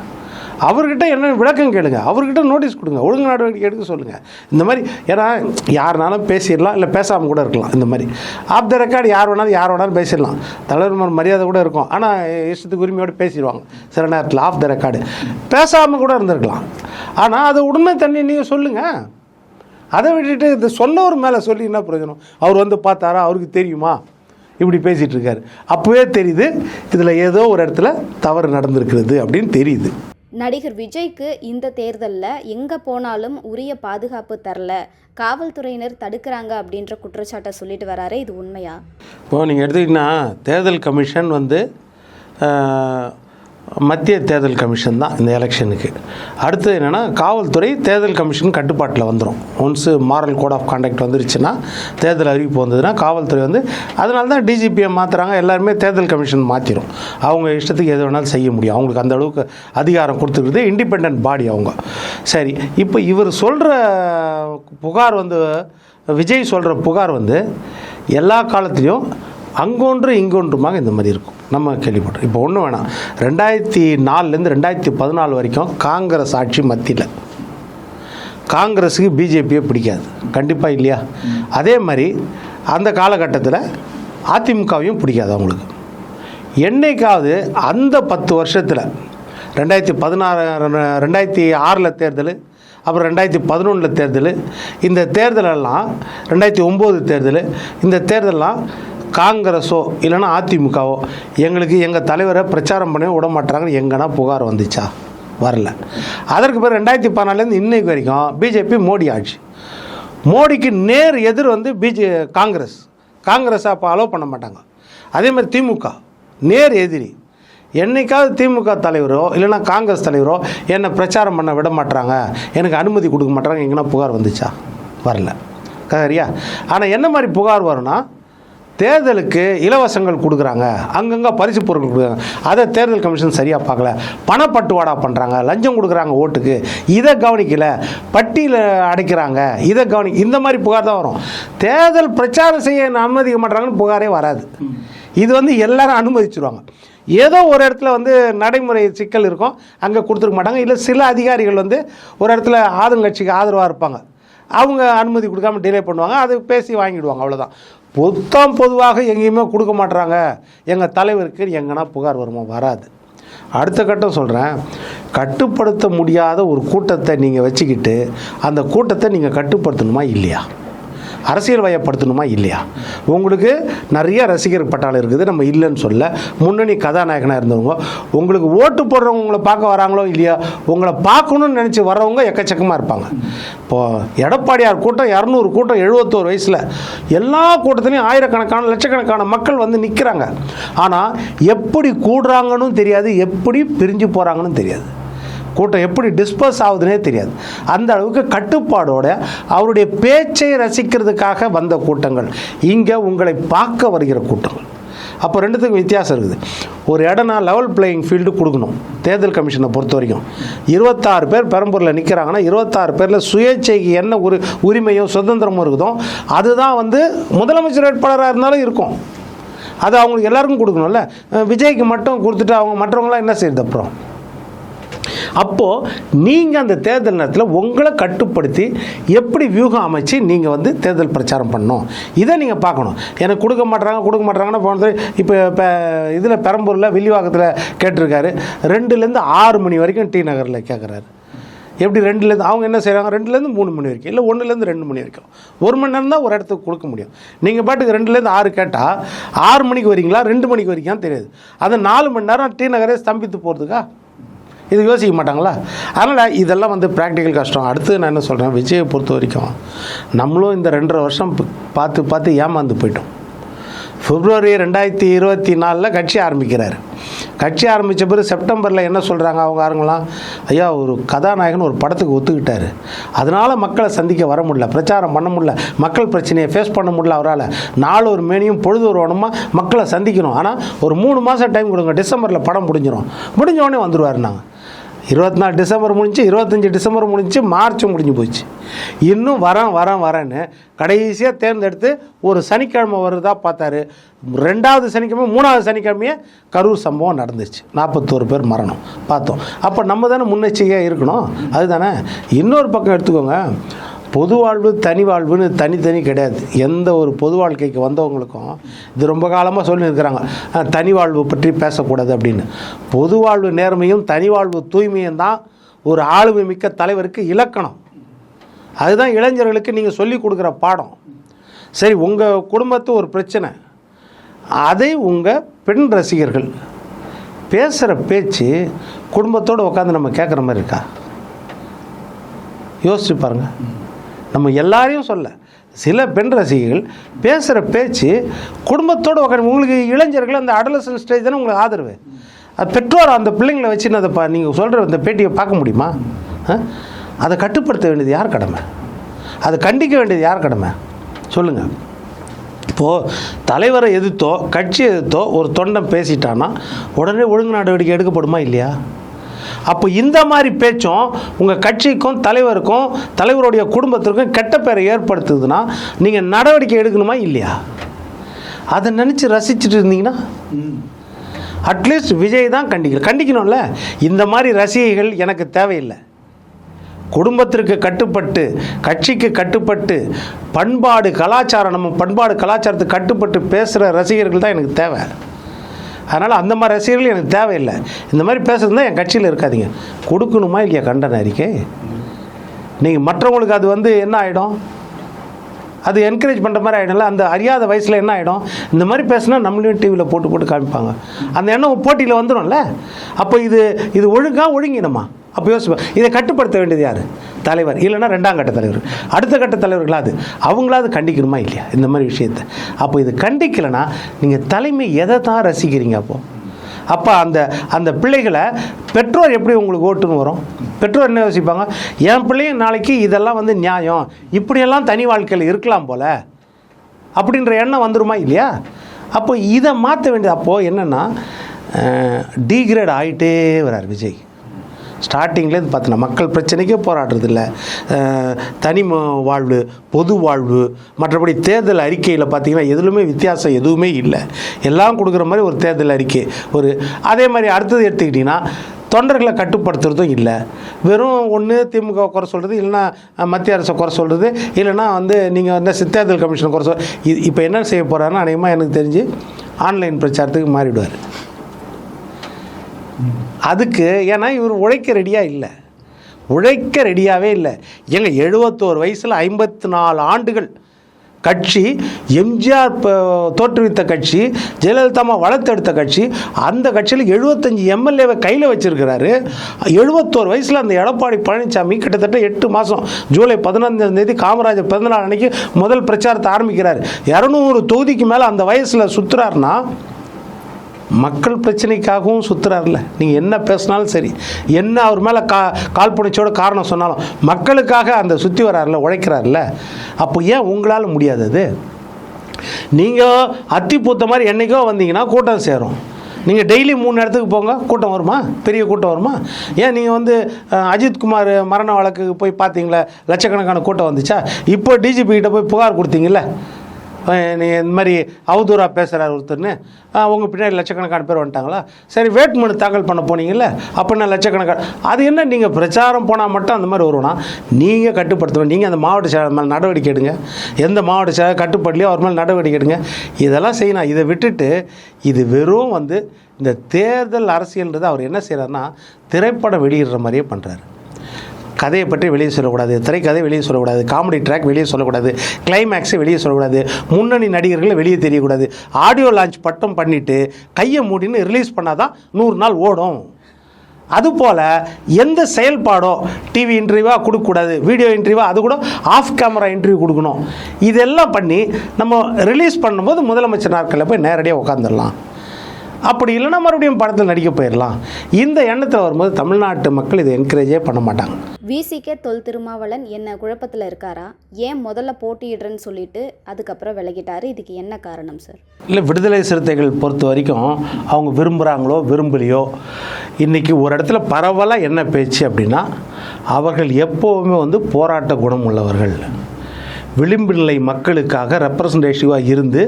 அவர்கிட்ட என்ன விளக்கம் கேளுங்க, அவர்கிட்ட நோட்டீஸ் கொடுங்க, ஒழுங்கு நடவடிக்கை எடுக்க சொல்லுங்கள். இந்த மாதிரி ஏன்னா யாருனாலும் பேசிடலாம், இல்லை பேசாமல் கூட இருக்கலாம். இந்த மாதிரி ஆஃப் த ரெக்கார்டு யார் வேணாலும் பேசிடலாம், தலைவர் மரியாதை கூட இருக்கும். ஆனால் இஷ்டத்துக்கு உரிமையோடு பேசிடுவாங்க சில நேரத்தில். ஆஃப் த ரெக்கார்டு பேசாமல் கூட இருந்திருக்கலாம். ஆனால் அதை உடனே தண்ணி நீங்கள் சொல்லுங்கள். அதை விட்டுட்டு இது சொன்னவர் மேலே சொல்லி என்ன பிரயோஜனம்? அவர் பார்த்தாரா, அவருக்கு தெரியுமா இப்படி பேசிகிட்டு இருக்காரு? அப்போவே தெரியுது இதில் ஏதோ ஒரு இடத்துல தவறு நடந்திருக்கிறது அப்படின்னு தெரியுது. நடிகர் விஜய்க்கு இந்த தேர்தலில் எங்கே போனாலும் உரிய பாதுகாப்பு தரல, காவல்துறையினர் தடுக்கிறாங்க அப்படின்ற குற்றச்சாட்டை சொல்லிட்டு வராரு. இது உண்மையா? இப்போ நீங்கள் எடுத்துக்கிட்டிங்கன்னா தேர்தல் கமிஷன் மத்திய தேர்தல் கமிஷன் தான் இந்த எலெக்ஷனுக்கு. அடுத்து என்னென்னா காவல்துறை தேர்தல் கமிஷன் கட்டுப்பாட்டில் வந்துடும். Once moral code of conduct வந்துருச்சுன்னா, தேர்தல் அறிவிப்பு வந்ததுன்னா காவல்துறை அதனால தான் டிஜிபியை மாற்றுறாங்க. எல்லாருமே தேர்தல் கமிஷன் மாற்றிடும். அவங்க இஷ்டத்துக்கு எது வேணாலும் செய்ய முடியும். அவங்களுக்கு அந்த அளவுக்கு அதிகாரம் கொடுத்துருக்குது. இண்டிபெண்ட் பாடி அவங்க. சரி, இப்போ இவர் சொல்கிற புகார் விஜய் சொல்கிற புகார் எல்லா காலத்துலேயும் அங்கொன்று இங்கொன்றுமாக இந்த மாதிரி இருக்கும். நம்ம கேள்விப்பட்டோம். இப்போ ஒன்றும் வேணாம், 2004லேருந்து 2014 வரைக்கும் காங்கிரஸ் ஆட்சி மத்தியில். காங்கிரஸுக்கு பிஜேபியை பிடிக்காது கண்டிப்பாக, இல்லையா? அதே மாதிரி அந்த காலகட்டத்தில் அதிமுகவையும் பிடிக்காது அவங்களுக்கு. என்னைக்காவது அந்த 10 வருஷத்தில் 2006 தேர்தல், அப்புறம் 2011 தேர்தல், இந்த தேர்தலெல்லாம் 2009 தேர்தல், இந்த தேர்தலெல்லாம் காங்கிரஸோ இல்லைனா அதிமுகவோ எங்களுக்கு எங்கள் தலைவரை பிரச்சாரம் பண்ணி விட மாட்டாங்கன்னு எங்கன்னா புகார் வந்துச்சா? வரல. அதற்கு பிறகு 2014லேருந்து இன்னைக்கு வரைக்கும் பிஜேபி மோடி ஆட்சி. மோடிக்கு நேர் எதிர் காங்கிரஸ் அப்போ அலோவ் பண்ண மாட்டாங்க. அதே மாதிரி திமுக நேர் எதிரி. என்னைக்காவது திமுக தலைவரோ இல்லைனா காங்கிரஸ் தலைவரோ என்னை பிரச்சாரம் பண்ண விட மாட்டாங்க, எனக்கு அனுமதி கொடுக்க மாட்டாங்க எங்கன்னா புகார் வந்துச்சா? வரல. சரியா? ஆனால் என்ன மாதிரி புகார் வரும்னா, தேர்தலுக்கு இலவசங்கள் கொடுக்குறாங்க, அங்கங்கே பரிசு பொருட்கள் கொடுக்குறாங்க, அதை தேர்தல் கமிஷன் சரியாக பார்க்கல, பணப்பட்டுவாடா பண்ணுறாங்க, லஞ்சம் கொடுக்குறாங்க ஓட்டுக்கு, இதை கவனிக்கலை, பட்டியல் அடைக்கிறாங்க, இதை இந்த மாதிரி புகார் தான் வரும். தேர்தல் பிரச்சாரம் செய்ய அனுமதிக்க மாட்டாங்கன்னு புகாரே வராது. இது எல்லாரும் அனுமதிச்சிருவாங்க. ஏதோ ஒரு இடத்துல நடைமுறை சிக்கல் இருக்கும், அங்கே கொடுத்துருக்க மாட்டாங்க. இல்லை சில அதிகாரிகள் ஒரு இடத்துல ஆளுங்கட்சிக்கு ஆதரவாக இருப்பாங்க, அவங்க அனுமதி கொடுக்காம டிலே பண்ணுவாங்க, அது பேசி வாங்கிடுவாங்க, அவ்வளோதான். பொதுவாக எங்கேயுமே கொடுக்க மாட்டுறாங்க எங்கள் தலைவருக்கு எங்கன்னா புகார் வருமா? வராது. அடுத்த கட்டம் சொல்கிறேன், கட்டுப்படுத்த முடியாத ஒரு கூட்டத்தை நீங்கள் வச்சுக்கிட்டு அந்த கூட்டத்தை நீங்கள் கட்டுப்படுத்தணுமா இல்லையா? அரசியல் வயப்படுத்தணுமா இல்லையா? உங்களுக்கு நிறைய ரசிகர் பட்டாளம் இருக்குது, நம்ம இல்லைன்னு சொல்ல. முன்னணி கதாநாயகனாக இருந்தவங்க, உங்களுக்கு ஓட்டு போடுறவங்க உங்களை பார்க்க வராங்களோ இல்லையா, உங்களை பார்க்கணுன்னு நினச்சி வர்றவங்க எக்கச்சக்கமாக இருப்பாங்க. இப்போது எடப்பாடியார் கூட்டம் 200 கூட்டம் 71 வயசில் எல்லா கூட்டத்திலையும் ஆயிரக்கணக்கான லட்சக்கணக்கான மக்கள் நிற்கிறாங்க. ஆனால் எப்படி கூடுறாங்கன்னு தெரியாது, எப்படி பிரிஞ்சு போகிறாங்கன்னு தெரியாது, கூட்டம் எப்படி டிஸ்பர்ஸ் ஆகுதுன்னே தெரியாது. அந்த அளவுக்கு கட்டுப்பாடோட அவருடைய பேச்சை ரசிக்கிறதுக்காக வந்த கூட்டங்கள், இங்கே உங்களை பார்க்க வருகிற கூட்டங்கள். அப்போ ரெண்டுத்துக்கும் வித்தியாசம் இருக்குது. ஒரு இடம்னா லெவல் பிளேயிங் ஃபீல்டு கொடுக்கணும். தேர்தல் கமிஷனை பொறுத்த வரைக்கும் 26 பேர் பெரம்பூரில் நிற்கிறாங்கன்னா 26 பேரில் சுயேட்சைக்கு என்ன ஒரு உரிமையோ சுதந்திரமோ இருக்குதோ அதுதான் முதலமைச்சர் வேட்பாளராக இருந்தாலும் இருக்கும். அது அவங்களுக்கு எல்லாருக்கும் கொடுக்கணும்ல. விஜய்க்கு மட்டும் கொடுத்துட்டு அவங்க மற்றவங்களாம் என்ன செய்யுது அப்புறம்? அப்போது நீங்கள் அந்த தேர்தல் நேரத்தில் உங்களை கட்டுப்படுத்தி எப்படி வியூகம் அமைச்சு நீங்கள் வந்து தேர்தல் பிரச்சாரம் பண்ணணும், இதை நீங்கள் பார்க்கணும். எனக்கு கொடுக்க மாட்டாங்கன்னா போனது இப்போ இதில் பெரம்பூரில் வில்லிவாக்கத்தில் கேட்டிருக்காரு, 2லேருந்து 6 மணி வரைக்கும் டி நகரில் கேட்குறாரு. எப்படி 2லேருந்து அவங்க என்ன செய்கிறாங்க, 2லேருந்து 3 மணி வரைக்கும், இல்லை 1லேருந்து 2 மணி வரைக்கும், 1 மணி நேரம் தான் ஒரு இடத்துக்கு கொடுக்க முடியும். நீங்கள் பாட்டுக்கு 2லேருந்து 6 கேட்டால் 6 மணிக்கு வரீங்களா 2 மணிக்கு வரைக்கும் தெரியாது. அது 4 மணி நேரம் டி நகரே ஸ்தம்பித்து போகிறதுக்கா? இது யோசிக்க மாட்டாங்களா? அதனால் இதெல்லாம் வந்து ப்ராக்டிக்கல் கஷ்டம். அடுத்து நான் என்ன சொல்கிறேன், விஜயை பொறுத்த வரைக்கும் நம்மளும் இந்த 2.5 வருஷம் பார்த்து ஏமாந்து போயிட்டோம். பிப்ரவரி 2024 கட்சி ஆரம்பிக்கிறார். கட்சி ஆரம்பித்த பிறகு செப்டம்பரில் என்ன சொல்கிறாங்க அவங்க ஆளுங்களாம், ஐயா ஒரு கதாநாயகன் ஒரு படத்துக்கு ஒத்துக்கிட்டார், அதனால் மக்களை சந்திக்க வர முடியல, பிரச்சாரம் பண்ண முடியல, மக்கள் பிரச்சனையை ஃபேஸ் பண்ண முடியல, அவரால் நாலு ஒரு மேனியும் பொழுது ஒரு உடம்பா மக்களை சந்திக்கணும், ஆனால் ஒரு 3 மாதம் டைம் கொடுங்க, டிசம்பரில் படம் முடிஞ்ச உடனே வந்துடுவார். நாங்கள் 24 டிசம்பர் முடிஞ்சு, 25 டிசம்பர் முடிஞ்சு, மார்ச் முடிஞ்சு போச்சு. இன்னும் வரேன்னு கடைசியாக தேர்ந்தெடுத்து ஒரு சனிக்கிழமை வருதா பார்த்தாரு. 2வது சனிக்கிழமை 3வது சனிக்கிழமையே கரூர் சம்பவம் நடந்துச்சு, 41 பேர் மரணம் பார்த்தோம். அப்போ நம்ம தானே முன்னெச்சரிக்கையாக இருக்கணும். அதுதானே. இன்னொரு பக்கம் எடுத்துக்கோங்க, பொது வாழ்வு தனி வாழ்வுன்னு தனித்தனி கிடையாது. எந்த ஒரு பொது வாழ்க்கைக்கு வந்தவங்களுக்கும் இது ரொம்ப காலமாக சொல்லியிருக்கிறாங்க, தனி வாழ்வு பற்றி பேசக்கூடாது அப்படின்னு. பொது வாழ்வு நேர்மையும் தனி வாழ்வு தூய்மையும் தான் ஒரு ஆளுமை மிக்க தலைவருக்கு இலக்கணம். அதுதான் இளைஞர்களுக்கு நீங்கள் சொல்லி கொடுக்குற பாடம். சரி, உங்கள் குடும்பத்து ஒரு பிரச்சனை, அதை உங்கள் பெண் ரசிகர்கள் பேசுகிற பேச்சு குடும்பத்தோடு உட்காந்து நம்ம கேட்குற மாதிரி இருக்கா? யோசிச்சு பாருங்கள். நம்ம எல்லாரையும் சொல்ல, சில பெண் ரசிகர்கள் பேசுகிற பேச்சு குடும்பத்தோடு உட்காந்து, உங்களுக்கு இளைஞர்கள் அந்த அடலசன் ஸ்டேஜ் தானே உங்களுக்கு ஆதரவு. அது பெற்றோர் அந்த பிள்ளைங்களை வச்சு அதை நீங்கள் சொல்கிற அந்த பேட்டியை பார்க்க முடியுமா? அதை கட்டுப்படுத்த வேண்டியது யார் கடமை? அதை கண்டிக்க வேண்டியது யார் கடமை? சொல்லுங்கள். இப்போது தலைவரை எதிர்த்தோ கட்சி எதிர்த்தோ ஒரு தொண்டன் பேசிட்டான்னா உடனே ஒழுங்கு நடவடிக்கை எடுக்கப்படுமா இல்லையா? அப்போ இந்த மாதிரி பேச்சும் உங்கள் கட்சிக்கும் தலைவருக்கும் தலைவருடைய குடும்பத்திற்கும் கெட்ட பேரை ஏற்படுத்துதுன்னா நீங்கள் நடவடிக்கை எடுக்கணுமா இல்லையா? அதை நினச்சி ரசிச்சுட்டு இருந்தீங்கன்னா அட்லீஸ்ட் விஜய் தான் கண்டிக்கணும்ல. இந்த மாதிரி ரசிகைகள் எனக்கு தேவையில்லை. குடும்பத்திற்கு கட்டுப்பட்டு, கட்சிக்கு கட்டுப்பட்டு, பண்பாடு கலாச்சாரம், நம்ம பண்பாடு கலாச்சாரத்துக்கு கட்டுப்பட்டு பேசுகிற ரசிகர்கள் தான் எனக்கு தேவை. அதனால் அந்த மாதிரி ரசிகர்கள் எனக்கு தேவையில்லை. இந்த மாதிரி பேசுகிறதா என் கட்சியில் இருக்காதீங்க. கொடுக்கணுமா இல்லையா கண்டன அறிக்கை? நீங்கள் மற்றவங்களுக்கு அது வந்து என்ன ஆகிடும், அது என்கரேஜ் பண்ணுற மாதிரி ஆகிடும்ல. அந்த அறியாத வயசில் என்ன ஆகிடும், இந்த மாதிரி பேசுனா நம்மளையும் டிவியில் போட்டு காமிப்பாங்க, அந்த எண்ணம் போட்டியில் வந்துடும்ல. அப்போ இது ஒழுங்கினமா? அப்போ யோசிப்பேன், இதை கட்டுப்படுத்த வேண்டியது யார்? தலைவர், இல்லைன்னா 2ஆம் கட்ட தலைவர், அடுத்த கட்ட தலைவர்களாவது அவங்களாவது கண்டிக்கணுமா இல்லையா இந்த மாதிரி விஷயத்தை? அப்போ இது கண்டிக்கலைன்னா நீங்கள் தலைமை எதை தான் ரசிக்கிறீங்க? அப்போ அந்த பிள்ளைகளை பெற்றோர் எப்படி உங்களுக்கு ஓட்டுன்னு வரும்? பெற்றோர் என்ன யோசிப்பாங்க, என் பிள்ளையும் நாளைக்கு இதெல்லாம் வந்து நியாயம், இப்படியெல்லாம் தனி வாழ்க்கையில் இருக்கலாம் போல் அப்படின்ற எண்ணம் வந்துருமா இல்லையா? அப்போ இதை மாற்ற வேண்டியது. அப்போது என்னென்னா டீக்ரேட் ஆகிட்டே வரார் விஜய். ஸ்டார்டிங்லேருந்து பார்த்தீங்கன்னா மக்கள் பிரச்சனைக்கே போராடுறதில்ல, தனி வாழ்வு, பொது வாழ்வு, மற்றபடி தேர்தல் அறிக்கையில் பார்த்திங்கன்னா எதுலுமே வித்தியாசம் எதுவுமே இல்லை, எல்லாம் கொடுக்குற மாதிரி ஒரு தேர்தல் அறிக்கை. அதே மாதிரி அடுத்தது எடுத்துக்கிட்டிங்கன்னா தொண்டர்களை கட்டுப்படுத்துறதும் இல்லை, வெறும் ஒன்று திமுக குறை சொல்கிறது, இல்லைன்னா மத்திய அரசை குறை சொல்கிறது, இல்லைன்னா வந்து நீங்கள் வந்து தேர்தல் கமிஷனை குறை இப்போ என்ன செய்ய போகிறாருன்னா அநேகமாக எனக்கு தெரிஞ்சு ஆன்லைன் பிரச்சாரத்துக்கு மாறிவிடுவார். அதுக்கு ஏன்னா இவர் உழைக்க ரெடியாகவே இல்லை. எங்க 71 வயசில் 54 ஆண்டுகள் கட்சி, எம்ஜிஆர் தோற்றுவித்த கட்சி, ஜெயலலிதா வளர்த்தெடுத்த கட்சி, அந்த கட்சியில் 75 எம்எல்ஏவை கையில் வச்சிருக்கிறாரு. 71 வயசில் அந்த எடப்பாடி பழனிசாமி கிட்டத்தட்ட 8 மாதம், ஜூலை 15ஆம் தேதி காமராஜர் பிறந்தநாள் அன்னைக்கு முதல் பிரச்சாரத்தை ஆரம்பிக்கிறார். 200 தொகுதிக்கு மேலே அந்த வயசில் சுற்றுறாருன்னா மக்கள் பிரச்சனைக்காகவும் சுற்றுறாருல. நீங்கள் என்ன பேசினாலும் சரி, என்ன அவர் மேலே கால்புணிச்சோட காரணம் சொன்னாலும் மக்களுக்காக அந்த சுற்றி வராருல, உழைக்கிறாருல. அப்போ ஏன் உங்களால் முடியாது? அது நீங்கள் அத்தி பூத்த மாதிரி என்றைக்கோ வந்தீங்கன்னா கூட்டம் சேரும். நீங்கள் டெய்லி 3 இடத்துக்கு போங்க, கூட்டம் வருமா? பெரிய கூட்டம் வருமா? ஏன் நீங்கள் வந்து அஜித்குமார் மரண வழக்குக்கு போய் பார்த்தீங்களா, லட்சக்கணக்கான கூட்டம் வந்துச்சா? இப்போ டிஜிபி கிட்ட போய் புகார் கொடுத்தீங்கள, நீ இந்த மாதிரி அவதூறாக பேசுகிறார் ஒருத்தர்னு உங்கள் பின்னாடி லட்சக்கணக்கான பேர் வந்துட்டாங்களா? சரி, வேட்புமனு தாக்கல் பண்ண போனீங்கல்ல, அப்போ நான் லட்சக்கணக்கான அது என்ன நீங்கள் பிரச்சாரம் போனால் மட்டும் அந்த மாதிரி வருவோம்னா நீங்கள் கட்டுப்படுத்தணும். நீங்கள் அந்த மாவட்ட செயலர் மேலே நடவடிக்கை எடுங்க. எந்த மாவட்ட செயலர் கட்டுப்படலையோ அவர் மேலே நடவடிக்கை எடுங்க. இதெல்லாம் செய்யணும். இதை விட்டுட்டு இது வெறும் இந்த தேர்தல் அரசியல்ன்றது அவர் என்ன செய்கிறாருன்னா திரைப்படம் வெளியிடுற மாதிரியே பண்ணுறாரு. கதையை பற்றி வெளியே சொல்லக்கூடாது, திரைக்கதை வெளியே சொல்லக்கூடாது, காமெடி ட்ராக் வெளியே சொல்லக்கூடாது, கிளைமேக்ஸை வெளியே சொல்லக்கூடாது, முன்னணி நடிகர்களை வெளியே தெரியக்கூடாது. ஆடியோ லான்ச் பட்டம் பண்ணிவிட்டு கையை மூடின்னு ரிலீஸ் பண்ணால் தான் 100 நாள் ஓடும். அதுபோல் எந்த செயல்பாடோ டிவி இன்டர்வியூவாக கொடுக்கக்கூடாது, வீடியோ இன்டர்வியூவாக அது கூட ஆஃப் கேமரா இன்டர்வியூ கொடுக்கணும். இதெல்லாம் பண்ணி நம்ம ரிலீஸ் பண்ணும்போது முதலமைச்சர் நாட்களில் போய் நேரடியாக உட்காந்துடலாம். அப்படி இல்லைன்னா மறுபடியும் படத்தில் நடிக்க போயிடலாம். இந்த எண்ணத்தில் வரும்போது தமிழ்நாட்டு மக்கள் இதை என்கரேஜே பண்ண மாட்டாங்க. விசிகே தொல் திருமாவளவன் என்ன குழப்பத்தில் இருக்காரா? ஏன் முதல்ல போட்டியிடுறேன்னு சொல்லிட்டு அதுக்கப்புறம் விலகிட்டாரு? இதுக்கு என்ன காரணம் சார்? இல்லை, விடுதலை சிறுத்தைகள் பொறுத்த வரைக்கும் அவங்க விரும்புகிறாங்களோ விரும்பலையோ, இன்றைக்கி ஒரு இடத்துல பரவலாக என்ன பேச்சு அப்படின்னா, அவர்கள் எப்போவுமே போராட்ட குணம் உள்ளவர்கள், விளிம்பு நிலை மக்களுக்காக ரெப்ரசன்டேட்டிவாக இருந்து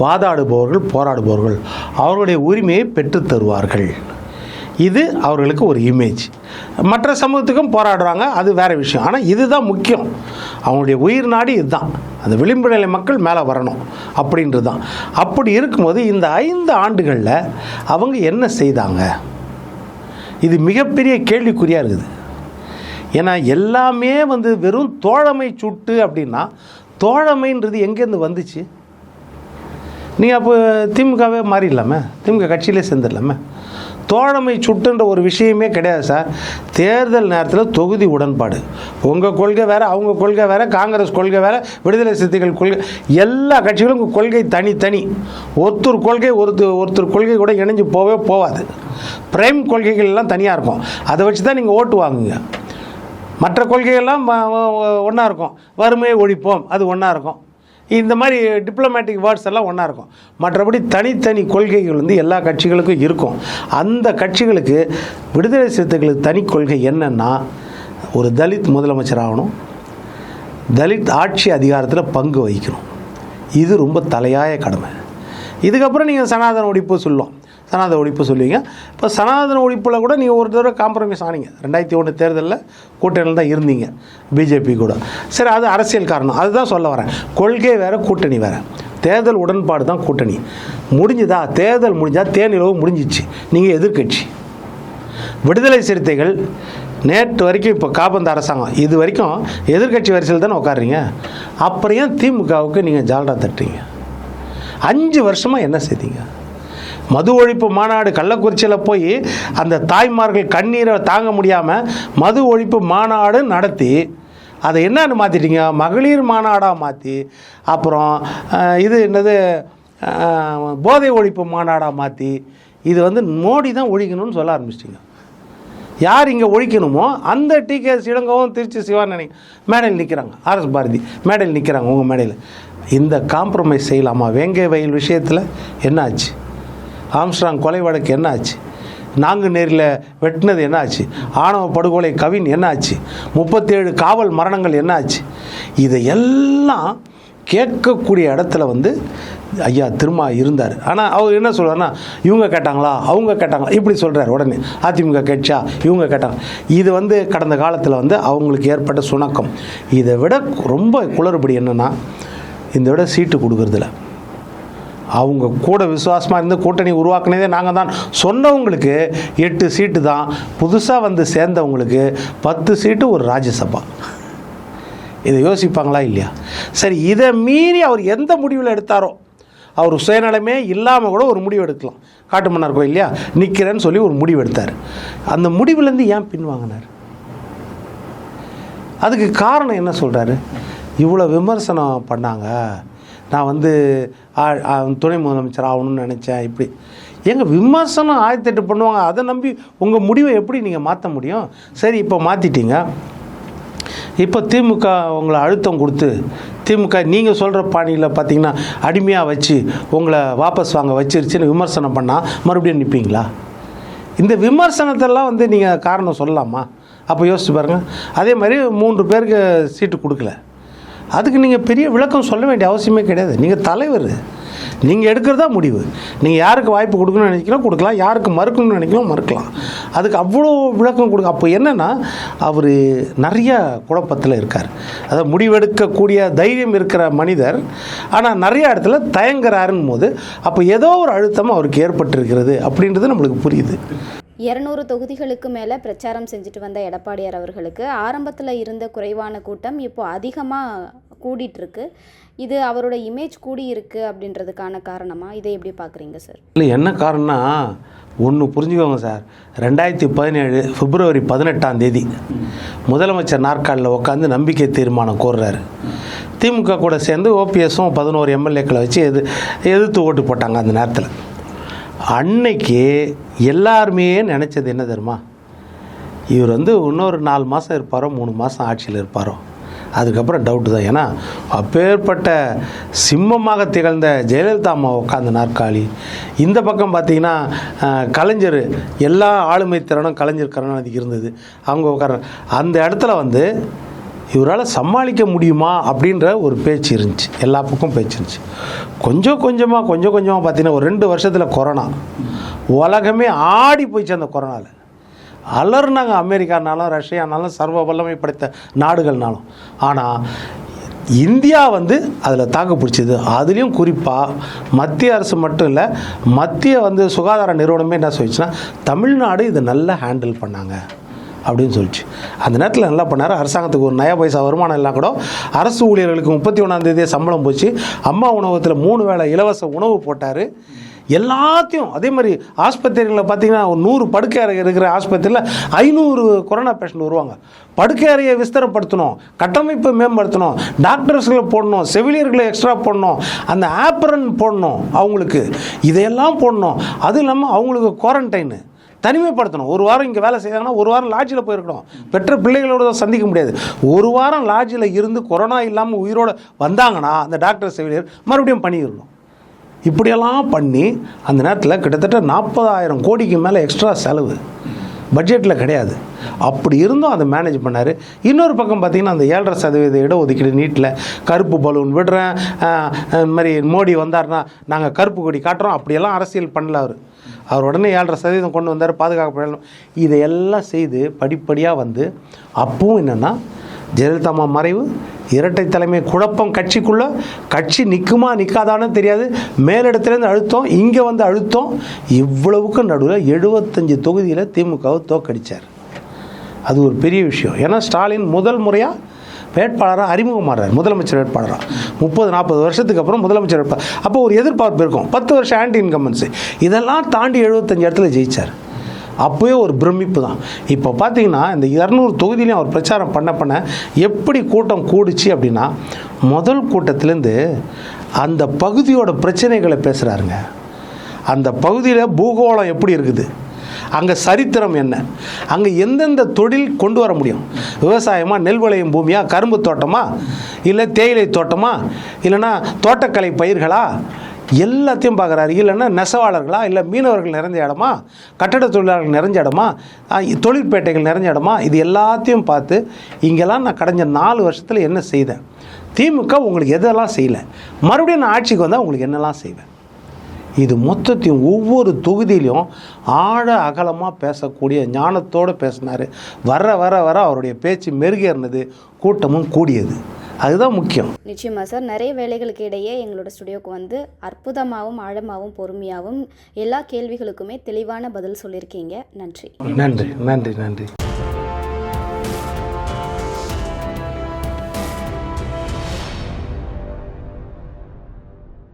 வாதாடுபவர்கள், போராடுபவர்கள், அவர்களுடைய உரிமையை பெற்றுத் தருவார்கள். இது அவர்களுக்கு ஒரு இமேஜ். மற்ற சமூகத்துக்கும் போராடுறாங்க, அது வேறு விஷயம். ஆனால் இதுதான் முக்கியம். அவங்களுடைய உயிர் நாடி இதுதான், அந்த விளிம்பு நிலை மக்கள் மேலே வரணும் அப்படின்றது தான். அப்படி இருக்கும்போது இந்த 5 ஆண்டுகளில் அவங்க என்ன செய்தாங்க? இது மிகப்பெரிய கேள்விக்குறியாக இருக்குது. ஏன்னா எல்லாமே வெறும் தோழமை சுட்டு அப்படின்னா, தோழமைன்றது எங்கேருந்து வந்துச்சு? நீங்கள் அப்போ திமுகவே மாறிடலாமே, திமுக கட்சியிலே சேர்ந்துடலாமே. தோழமை சுட்டுன்ற ஒரு விஷயமே கிடையாது சார். தேர்தல் நேரத்தில் தொகுதி உடன்பாடு, உங்கள் கொள்கை வேறு, அவங்க கொள்கை வேறு, காங்கிரஸ் கொள்கை வேறு, விடுதலை சிறுத்தைகள் கொள்கை, எல்லா கட்சிகளும் கொள்கை தனித்தனி. ஒருத்தர் கொள்கை ஒருத்தர் கொள்கை கூட இணைஞ்சு போகாது. பிரைம் கொள்கைகள் எல்லாம் தனியாக இருக்கும். அதை வச்சு தான் நீங்கள் ஓட்டு வாங்குங்க. மற்ற கொள்கைகள்லாம் ஒன்றா இருக்கும். வறுமையை ஒழிப்போம், அது ஒன்றா இருக்கும். இந்த மாதிரி டிப்ளமேட்டிக் வேர்ட்ஸ் எல்லாம் ஒன்றா இருக்கும். மற்றபடி தனித்தனி கொள்கைகள் எல்லா கட்சிகளுக்கும் இருக்கும். அந்த கட்சிகளுக்கு விடுதலை சிறுத்தைகளுக்கு தனி கொள்கை என்னென்னா, ஒரு தலித் முதலமைச்சர் ஆகணும், தலித் ஆட்சி அதிகாரத்தில் பங்கு வகிக்கணும். இது ரொம்ப தலையாய கடமை. இதுக்கப்புறம் நீங்கள் சனாதன ஒழிப்பு சொல்லுவோம், சனாதன ஒழிப்பு சொல்லுவீங்க. இப்போ சனாதன ஒழிப்பில் கூட நீங்கள் ஒரு தடவை காம்ப்ரமைஸ் ஆனீங்க. 2001 தேர்தலில் கூட்டணியில் தான் இருந்தீங்க பிஜேபி கூட. சரி, அது அரசியல் காரணம். அதுதான் சொல்ல வரேன். கொள்கை வேறு, கூட்டணி வேறு. தேர்தல் உடன்பாடு தான் கூட்டணி. முடிஞ்சுதா? தேர்தல் முடிஞ்சால் தேனிலவு முடிஞ்சிச்சு. நீங்கள் எதிர்கட்சி. விடுதலை சிறுத்தைகள் நேற்று வரைக்கும், இப்போ காபந்து அரசாங்கம், இது வரைக்கும் எதிர்கட்சி வரிசையில் தானே உட்காடுறீங்க. அப்புறம் ஏன் திமுகவுக்கு நீங்கள் ஜால்ரா தட்டுறீங்க? 5 வருஷமாக என்ன செய்தீங்க? மது ஒழிப்பு மாநாடு கள்ளக்குறிச்சியில் போய் அந்த தாய்மார்கள் கண்ணீரை தாங்க முடியாமல் மது ஒழிப்பு மாநாடு நடத்தி அதை என்னன்னு மாற்றிட்டீங்க? மகளிர் மாநாடாக மாற்றி, அப்புறம் இது என்னது போதை ஒழிப்பு மாநாடாக மாற்றி, இது மோடி தான் ஒழிக்கணும்னு சொல்ல ஆரம்பிச்சிட்டிங்க. யார் இங்கே ஒழிக்கணுமோ அந்த டிகேஎஸ் இளங்கோவும் திருச்சி சிவானி மேடையில் நிற்கிறாங்க, ஆர்எஸ் பாரதி மேடையில் நிற்கிறாங்க. உங்கள் மேடையில் இந்த காம்ப்ரமைஸ் செய்யலாமா? வேங்கை வயல் விஷயத்தில் என்ன ஆச்சு? ஆம்ஸ்ட்ராங் கொலை வழக்கு என்ன ஆச்சு? நாங்குநேரில் வெட்டினது என்ன ஆச்சு? ஆணவ படுகொலை கவின் என்ன ஆச்சு? 37 காவல் மரணங்கள் என்ன ஆச்சு? இதையெல்லாம் கேட்கக்கூடிய இடத்துல ஐயா திருமா இருந்தார். ஆனால் அவர் என்ன சொல்கிறாருன்னா, இவங்க கேட்டாங்களா, அவங்க கேட்டாங்களா, இப்படி சொல்கிறார். உடனே அதிமுக கேட்சா, இவங்க கேட்டாங்க. இது கடந்த காலத்தில் அவங்களுக்கு ஏற்பட்ட சுணக்கம். இதை விட ரொம்ப குளறுபடி என்னென்னா, இந்த விட சீட்டு கொடுக்குறதில்ல. அவங்க கூட விசுவாசமாக இருந்து கூட்டணி உருவாக்குனதே நாங்கள் தான் சொன்னவங்களுக்கு 8 சீட்டு தான். புதுசாக சேர்ந்தவங்களுக்கு 10 சீட்டு, ஒரு ராஜ்யசபா. இதை யோசிப்பாங்களா இல்லையா? சரி, இதை மீறி அவர் எந்த முடிவில் எடுத்தாரோ, அவர் சுயநலமே இல்லாமல் கூட ஒரு முடிவு எடுக்கலாம். காட்டுமன்னார் கோயில்லையா நிற்கிறேன்னு சொல்லி ஒரு முடிவு எடுத்தார். அந்த முடிவுலேருந்து ஏன் பின்வாங்கினார்? அதுக்கு காரணம் என்ன சொல்கிறாரு? இவ்வளோ விமர்சனம் பண்ணாங்க, நான் துணை முதலமைச்சர் ஆகணும்னு நினச்சேன். இப்படி எங்கள் விமர்சனம் 1008 பண்ணுவாங்க. அதை நம்பி உங்கள் முடிவை எப்படி நீங்கள் மாற்ற முடியும்? சரி, இப்போ மாற்றிட்டீங்க. இப்போ திமுக உங்களை அழுத்தம் கொடுத்து, திமுக நீங்கள் சொல்கிற பாணியில் பார்த்தீங்கன்னா அடிமையாக வச்சு உங்களை வாபஸ் வாங்க வச்சிருச்சுன்னு விமர்சனம் பண்ணால் மறுபடியும் நிற்பீங்களா? இந்த விமர்சனத்தெல்லாம் நீங்கள் காரணம் சொல்லலாமா? அப்போ யோசிச்சு பாருங்கள். அதே மாதிரி 3 பேருக்கு சீட்டு கொடுக்கல. அதுக்கு நீங்கள் பெரிய விளக்கம் சொல்ல வேண்டிய அவசியமே கிடையாது. நீங்கள் தலைவர், நீங்கள் எடுக்கிறதா முடிவு. நீங்கள் யாருக்கு வாய்ப்பு கொடுக்கணும்னு நினைக்கலாம் கொடுக்கலாம், யாருக்கு மறுக்கணும்னு நினைக்கலாம் மறுக்கலாம். அதுக்கு அவ்வளோ விளக்கம் கொடுக்க. அப்போ என்னென்னா அவர் நிறைய குழப்பத்தில் இருக்கார். அதாவது முடிவெடுக்கக்கூடிய தைரியம் இருக்கிற மனிதர், ஆனால் நிறைய இடத்துல தயங்குறாருன்னு போது அப்போ ஏதோ ஒரு அழுத்தம் அவருக்கு ஏற்பட்டிருக்கிறது அப்படின்றது நம்மளுக்கு புரியுது. 200 தொகுதிகளுக்கு மேலே பிரச்சாரம் செஞ்சுட்டு வந்த எடப்பாடியார் அவர்களுக்கு ஆரம்பத்தில் இருந்த குறைவான கூட்டம் இப்போ அதிகமாக கூடிட்டுருக்கு. இது அவரோட இமேஜ் கூடி இருக்கு அப்படின்றதுக்கான காரணமா? இதை எப்படி பார்க்குறீங்க சார்? இல்லை, என்ன காரணம்னா ஒன்று புரிஞ்சுக்கோங்க சார். 2017 பிப்ரவரி 18 முதலமைச்சர் நாற்காலில் உட்காந்து நம்பிக்கை தீர்மானம் கோர்றாரு. திமுக கூட சேர்ந்து ஓபிஎஸும் 11 எம்எல்ஏக்களை வச்சு எதிர்த்து ஓட்டு போட்டாங்க. அந்த நேரத்தில் அன்னைக்கு எல்லாருமே நினச்சது என்ன தெரியுமா, இவர் இன்னொரு 4 மாதம் இருப்பாரோ 3 மாதம் ஆட்சியில் இருப்பாரோ, அதுக்கப்புறம் டவுட்டு தான். ஏன்னா அப்பேற்பட்ட சிம்மமாக திகழ்ந்த ஜெயலலிதா அம்மா உட்காந்த நாற்காலி, இந்த பக்கம் பார்த்திங்கன்னா கலைஞர், எல்லா ஆளுமை திறனும் கலைஞர் கருணாநிதிக்கு இருந்தது. அவங்க உட்கார அந்த இடத்துல இவரால் சமாளிக்க முடியுமா அப்படின்ற ஒரு பேச்சு இருந்துச்சு. எல்லா பக்கம் பேச்சு இருந்துச்சு. கொஞ்சம் கொஞ்சமாக பார்த்தீங்கன்னா ஒரு 2 வருஷத்தில் கொரோனா உலகமே ஆடி போயிடுச்சு. அந்த கொரோனாவில் அலர்னாங்க. அமெரிக்கானாலும் ரஷ்யானாலும் சர்வ வல்லமை படைத்த நாடுகள்னாலும். ஆனால் இந்தியா அதில் தாக்கு பிடிச்சிது. அதுலேயும் குறிப்பாக மத்திய அரசு மட்டும் இல்லை, மத்திய சுகாதார நிறுவனமே என்ன சொல்லிச்சுன்னா தமிழ்நாடு இதை நல்லா ஹேண்டில் பண்ணாங்க அப்படின்னு சொல்லிச்சு. அந்த நேரத்தில் நல்லா பண்ணார். அரசாங்கத்துக்கு ஒரு நயா பைசா வருமானம் எல்லாம் கூட அரசு ஊழியர்களுக்கு 31ஆம் சம்பளம் போச்சு. அம்மா உணவகத்தில் 3 வேளை இலவச உணவு போட்டார். எல்லாத்தையும் அதே மாதிரி ஆஸ்பத்திரிகளில் பார்த்திங்கன்னா 100 படுக்கை அறை இருக்கிற ஆஸ்பத்திரியில் 500 கொரோனா பேஷண்ட் வருவாங்க. படுக்கை அறையை விஸ்தரப்படுத்தணும், கட்டமைப்பை மேம்படுத்தணும், டாக்டர்ஸ்களை போடணும், செவிலியர்களை எக்ஸ்ட்ரா போடணும், அந்த ஆப்ரன் போடணும், அவங்களுக்கு இதையெல்லாம் போடணும். அதுவும் இல்லாமல் அவங்களுக்கு குவாரண்டைனு தனிமைப்படுத்தணும். 1 வாரம் இங்கே வேலை செய்தாங்கன்னா 1 வாரம் லாட்ஜில் போயிருக்கணும். பெற்ற பிள்ளைகளோடு தான் சந்திக்க முடியாது. 1 வாரம் லாட்ஜில் இருந்து கொரோனா இல்லாமல் உயிரோடு வந்தாங்கன்னா அந்த டாக்டர் செவிலியர் மறுபடியும் பண்ணிடணும். இப்படியெல்லாம் பண்ணி அந்த நேரத்தில் கிட்டத்தட்ட 40,000 கோடிக்கு மேலே எக்ஸ்ட்ரா செலவு பட்ஜெட்டில் கிடையாது. அப்படி இருந்தும் அதை மேனேஜ் பண்ணார். இன்னொரு பக்கம் பார்த்திங்கன்னா அந்த 7.5% இடஒதுக்கீடு, நீட்டில் கருப்பு பலூன் விடுறேன், இந்த மாதிரி மோடி வந்தார்னா நாங்கள் கருப்பு கொடி காட்டுறோம், அப்படியெல்லாம் அரசியல் பண்ணல. அவர் உடனே 7.5% கொண்டு வந்தார். பாதுகாக்கப்படணும். இதையெல்லாம் செய்து படிப்படியாக அப்பவும் என்னென்னா ஜெயலலிதா அம்மா மறைவு, இரட்டை தலைமை குழப்பம், கட்சிக்குள்ளே கட்சி நிற்குமா நிற்காதான்னு தெரியாது. மேலிடத்துலேருந்து அழுத்தம், இங்கே அழுத்தம். இவ்வளவுக்கு நடுவில் 75 தொகுதியில் திமுகவை தோக்கடித்தார். அது ஒரு பெரிய விஷயம். ஏன்னா ஸ்டாலின் முதல் முறையாக வேட்பாளராக அறிமுகமாகிறார், முதலமைச்சர் வேட்பாளராக. 30-40 வருஷத்துக்கு அப்புறம் முதலமைச்சர் வேட்பாளர். அப்போ ஒரு எதிர்பார்ப்பு இருக்கும். 10 வருஷம் ஆன்டி இன்கம்பன்சி, இதெல்லாம் தாண்டி 75 இடத்துல ஜெயித்தார். அப்போயே ஒரு பிரமிப்பு தான். இப்போ பார்த்தீங்கன்னா இந்த 200 தொகுதியிலையும் அவர் பிரச்சாரம் பண்ண எப்படி கூட்டம் கூடிச்சு அப்படின்னா, முதல் கூட்டத்திலேருந்து அந்த பகுதியோட பிரச்சனைகளை பேசுகிறாருங்க. அந்த பகுதியில் பூகோளம் எப்படி இருக்குது, அங்கே சரித்திரம் என்ன, அங்கே எந்தெந்த தொழில் கொண்டு வர முடியும், விவசாயமாக, நெல் விளையும் பூமியா, கரும்பு தோட்டமா, இல்லை தேயிலை தோட்டமா, இல்லைன்னா தோட்டக்கலை பயிர்களா, எல்லாத்தையும் பார்க்குறாரு. இல்லைன்னா நெசவாளர்களா, இல்லை மீனவர்கள் நிறைஞ்ச இடமா, கட்டட தொழிலாளர்கள் நிறைஞ்ச இடமா, தொழிற்பேட்டைகள் நிறைஞ்ச இடமா, இது எல்லாத்தையும் பார்த்து இங்கெல்லாம் நான் கடந்த 4 வருஷத்தில் என்ன செய்தேன், திமுக உங்களுக்கு எதெல்லாம் செய்யலை, மறுபடியும் நான் ஆட்சிக்கு வந்தால் உங்களுக்கு என்னெல்லாம் செய்வேன், இது மொத்தத்தையும் ஒவ்வொரு தொகுதியிலையும் ஆழ அகலமாக பேசக்கூடிய ஞானத்தோடு பேசினார். வர வர வர அவருடைய பேச்சு மெருகேறினது, கூட்டமும் கூடியது. அதுதான் முக்கியம். நிச்சயமாக சார். நிறைய வேலைகளுக்கு இடையே எங்களோட ஸ்டுடியோவுக்கு அற்புதமாகவும் ஆழமாகவும் பொறுமையாகவும் எல்லா கேள்விகளுக்குமே தெளிவான பதில் சொல்லியிருக்கீங்க. நன்றி. நன்றி நன்றி நன்றி.